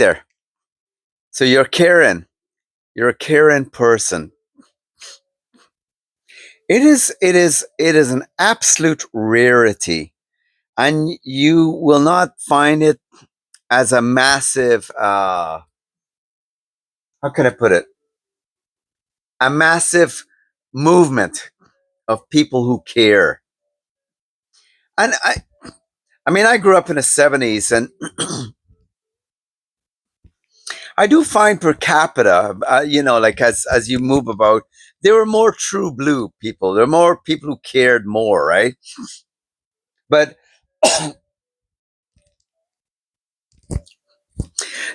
there. So you're caring. You're a caring person. It is an absolute rarity, and you will not find it as a massive. How can I put it? A massive movement of people who care. And I mean, I grew up in the '70s, and I do find per capita, like as you move about, there were more true blue people. There were more people who cared more, right? But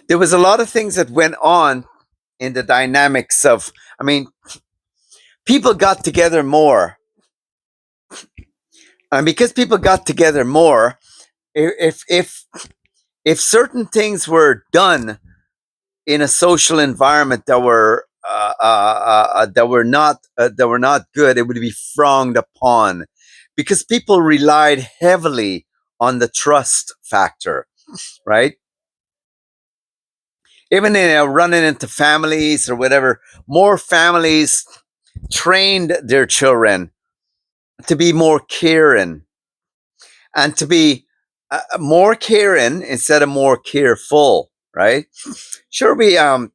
there was a lot of things that went on in the dynamics of. I mean, people got together more, and because people got together more, if certain things were done in a social environment that were not good, it would be frowned upon because people relied heavily on the trust factor, right? Even in running into families or whatever, more families trained their children to be more caring and to be more caring instead of more careful, right? Sure, we had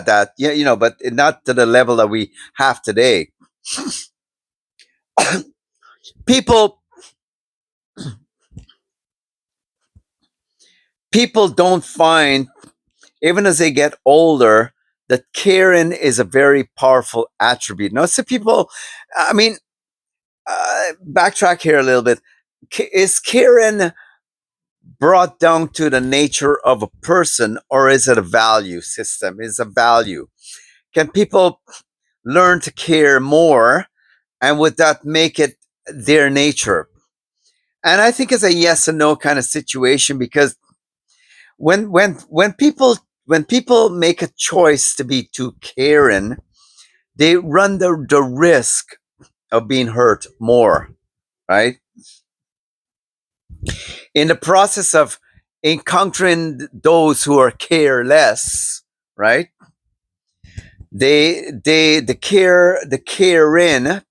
that, yeah, but not to the level that we have today. people People don't find, even as they get older, that caring is a very powerful attribute. Now, so people, I mean, backtrack here a little bit. Is caring brought down to the nature of a person, or is it a value system? Is a value? Can people learn to care more, and would that make it their nature? And I think it's a yes and no kind of situation, because when people make a choice to be too caring, they run the risk of being hurt more, right? In the process of encountering those who are careless, right? The caring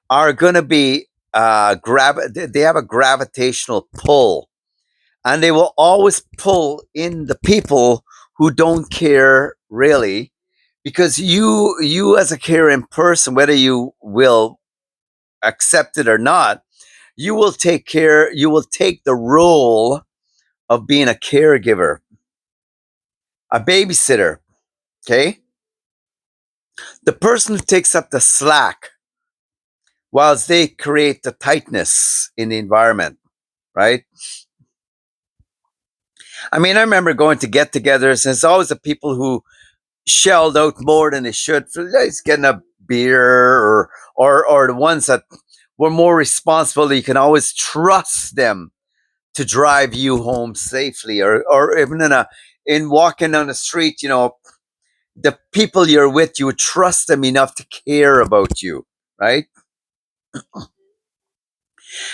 are going to be they have a gravitational pull, and they will always pull in the people who don't care really, because you as a caring person, whether you will accept it or not, you will take the role of being a caregiver, a babysitter, okay? The person who takes up the slack whilst they create the tightness in the environment, right? I mean, I remember going to get-togethers, and it's always the people who shelled out more than they should for just getting a beer, or the ones that were more responsible. You can always trust them to drive you home safely, or even in walking down the street, the people you're with, you would trust them enough to care about you, right?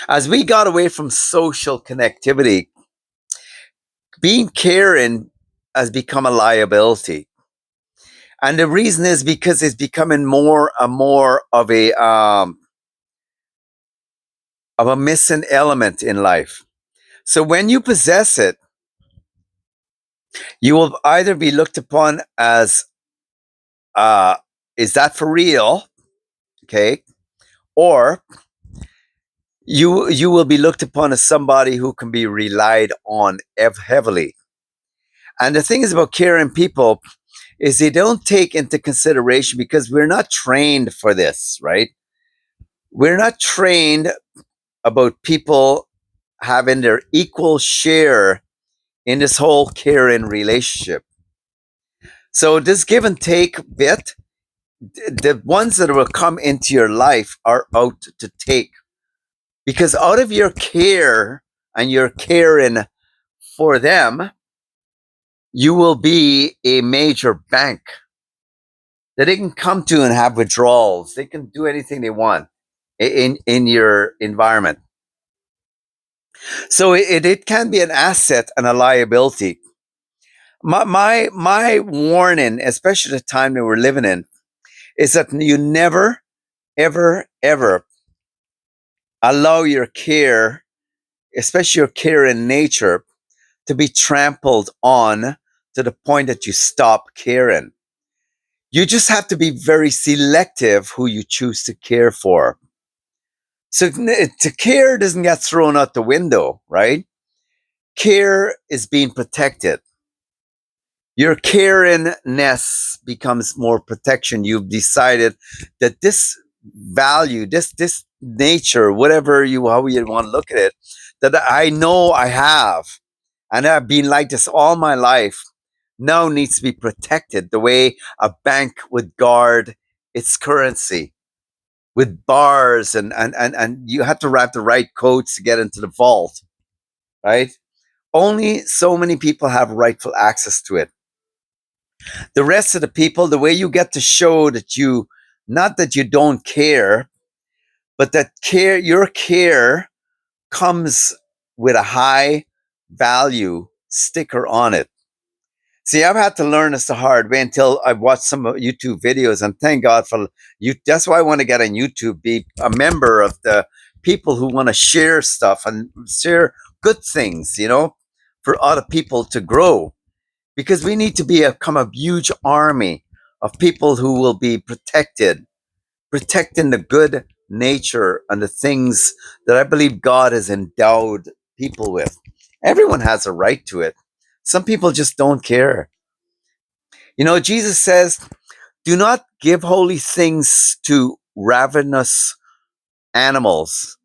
As we got away from social connectivity, being caring has become a liability. And the reason is because it's becoming more and more of a missing element in life. So when you possess it, you will either be looked upon as, is that for real? Okay. Or you will be looked upon as somebody who can be relied on heavily. And the thing is about caring people is they don't take into consideration, because we're not trained for this, right? We're not trained about people having their equal share in this whole caring relationship. So this give and take bit, the ones that will come into your life are out to take, because out of your care and your caring for them, you will be a major bank that they can come to and have withdrawals. They can do anything they want in your environment. So it can be an asset and a liability. My warning, especially the time that we're living in, is that you never, ever, ever allow your care, especially your care in nature, to be trampled on to the point that you stop caring. You just have to be very selective who you choose to care for. So to care doesn't get thrown out the window, right? Care is being protected. Your caringness becomes more protection. You've decided that this value, this nature, whatever you how you want to look at it, that I know I have, and I've been like this all my life, now needs to be protected the way a bank would guard its currency with bars and you have to wrap the right codes to get into the vault, right? Only so many people have rightful access to it. The rest of the people, the way you get to show that you, not that you don't care, but that your care comes with a high value sticker on it. See, I've had to learn this the hard way until I watched some YouTube videos, and thank God for you. That's why I want to get on YouTube, be a member of the people who want to share stuff and share good things, for other people to grow. Because we need to become a huge army of people who will be protecting the good nature and the things that I believe God has endowed people with. Everyone has a right to it. Some people just don't care. Jesus says, do not give holy things to ravenous animals,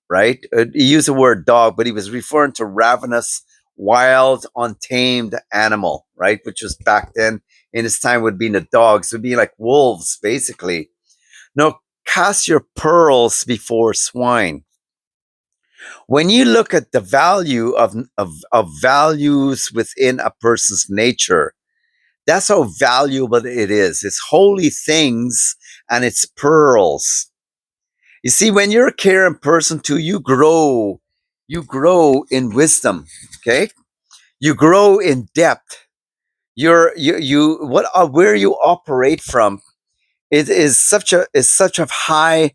right? He used the word dog, but he was referring to ravenous, wild, untamed animal, right? Which was back then in his time would be the dogs, would be like wolves, basically. No, cast your pearls before swine. When you look at the value of values within a person's nature, that's how valuable it is. It's holy things and it's pearls. You see, when you're a caring person too, you grow in wisdom. Okay, you grow in depth. You what where you operate from. It is such a high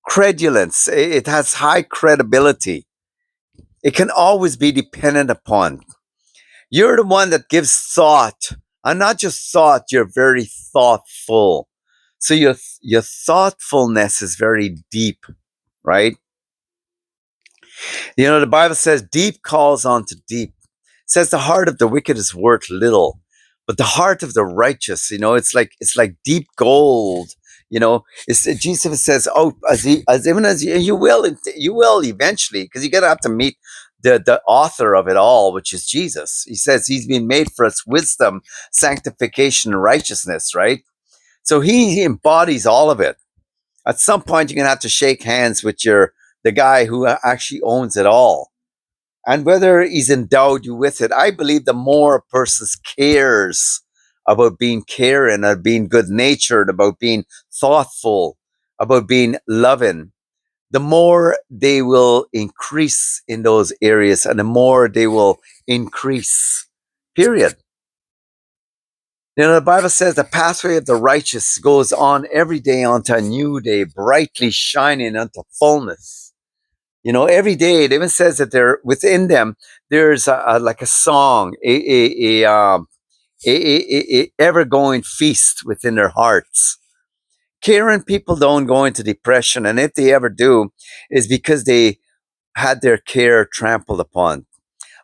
credulence. It has high credibility. It can always be dependent upon. You're the one that gives thought, and not just thought. You're very thoughtful. So your thoughtfulness is very deep, right? The Bible says deep calls onto deep. It says the heart of the wicked is worth little, but the heart of the righteous, it's like deep gold. It's Jesus says, "Oh, as even as you will eventually, because you're gonna have to meet the author of it all, which is Jesus." He says he's been made for us wisdom, sanctification, and righteousness, right? So he embodies all of it. At some point, you're gonna have to shake hands with the guy who actually owns it all. And whether he's endowed you with it, I believe the more a person cares about being caring, about being good natured, about being thoughtful, about being loving, the more they will increase in those areas and the more they will increase. Period. The Bible says the pathway of the righteous goes on every day unto a new day, brightly shining unto fullness. Every day it even says that there within them there's like a song, a ever going feast within their hearts. Caring people don't go into depression, and if they ever do, is because they had their care trampled upon.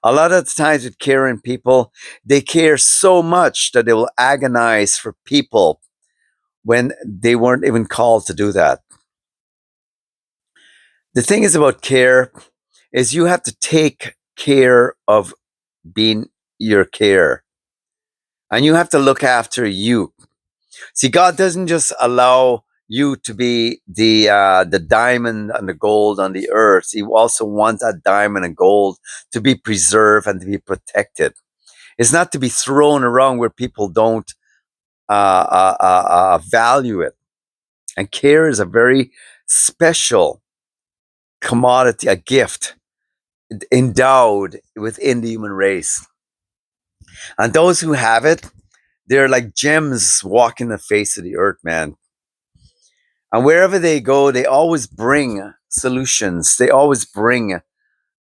A lot of the times with caring people, they care so much that they will agonize for people when they weren't even called to do that. The thing is about care is you have to take care of being your care, and you have to look after you. See, God doesn't just allow you to be the diamond and the gold on the earth. He also wants that diamond and gold to be preserved and to be protected. It's not to be thrown around where people don't value it. And care is a very special commodity, a gift endowed within the human race. And those who have it, they're like gems walking the face of the earth, man. And wherever they go, they always bring solutions. They always bring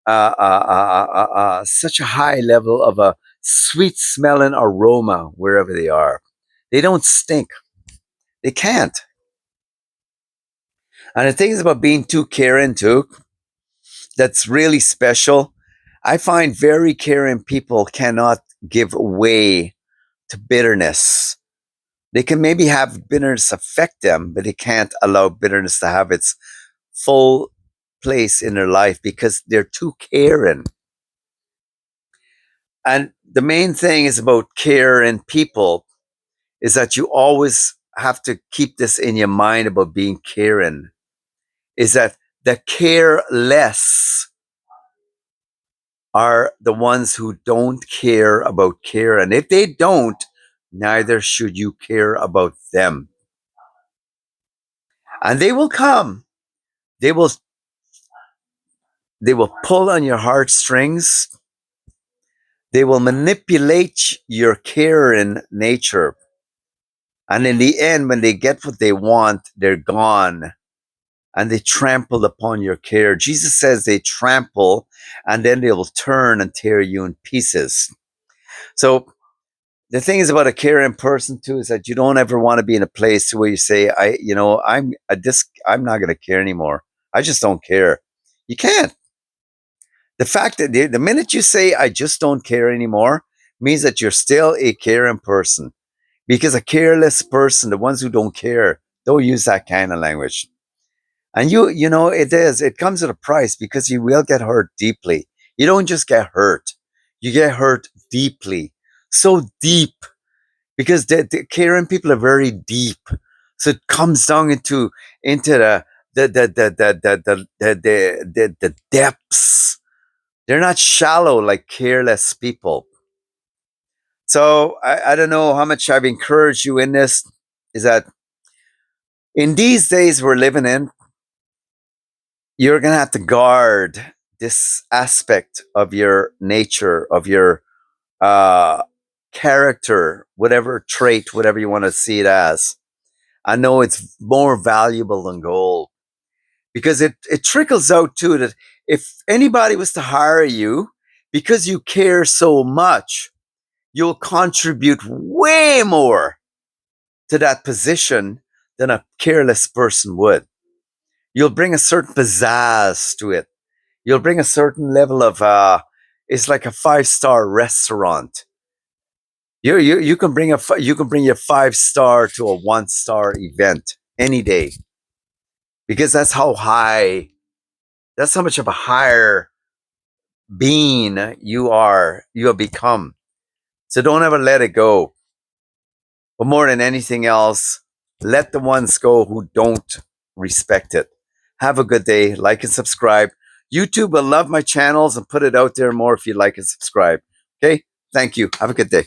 such a high level of a sweet smelling aroma wherever they are. They don't stink. They can't. And the thing is about being too caring too, that's really special. I find very caring people cannot give way to bitterness. They can maybe have bitterness affect them, but they can't allow bitterness to have its full place in their life because they're too caring. And the main thing is about care in people is that you always have to keep this in your mind about being caring, is that the careless are the ones who don't care about care. And if they don't, neither should you care about them. And they will come. They will they will pull on your heartstrings. They will manipulate your caring nature. And in the end, when they get what they want, they're gone. And they trample upon your care. Jesus says they trample and then they will turn and tear you in pieces. So the thing is about a caring person too is that you don't ever want to be in a place where you say, I'm not going to care anymore. I just don't care. You can't. The fact that the minute you say, I just don't care anymore, means that you're still a caring person. Because a careless person, the ones who don't care, don't use that kind of language. And it comes at a price because you will get hurt deeply. You don't just get hurt. You get hurt deeply. So deep. Because the caring people are very deep. So it comes down into the depths. They're not shallow like careless people. So I don't know how much I've encouraged you in this, is that in these days we're living in, you're going to have to guard this aspect of your nature, of your character, whatever trait, whatever you want to see it as. I know it's more valuable than gold because it trickles out too that if anybody was to hire you because you care so much, you'll contribute way more to that position than a careless person would. You'll bring a certain pizzazz to it. You'll bring a certain level of it's like a 5-star restaurant. You can bring your 5-star to a 1-star event any day because that's how much of a higher being you have become. So don't ever let it go. But more than anything else, let the ones go who don't respect it. Have a good day. Like and subscribe. YouTube will love my channels and put it out there more if you like and subscribe. Okay? Thank you. Have a good day.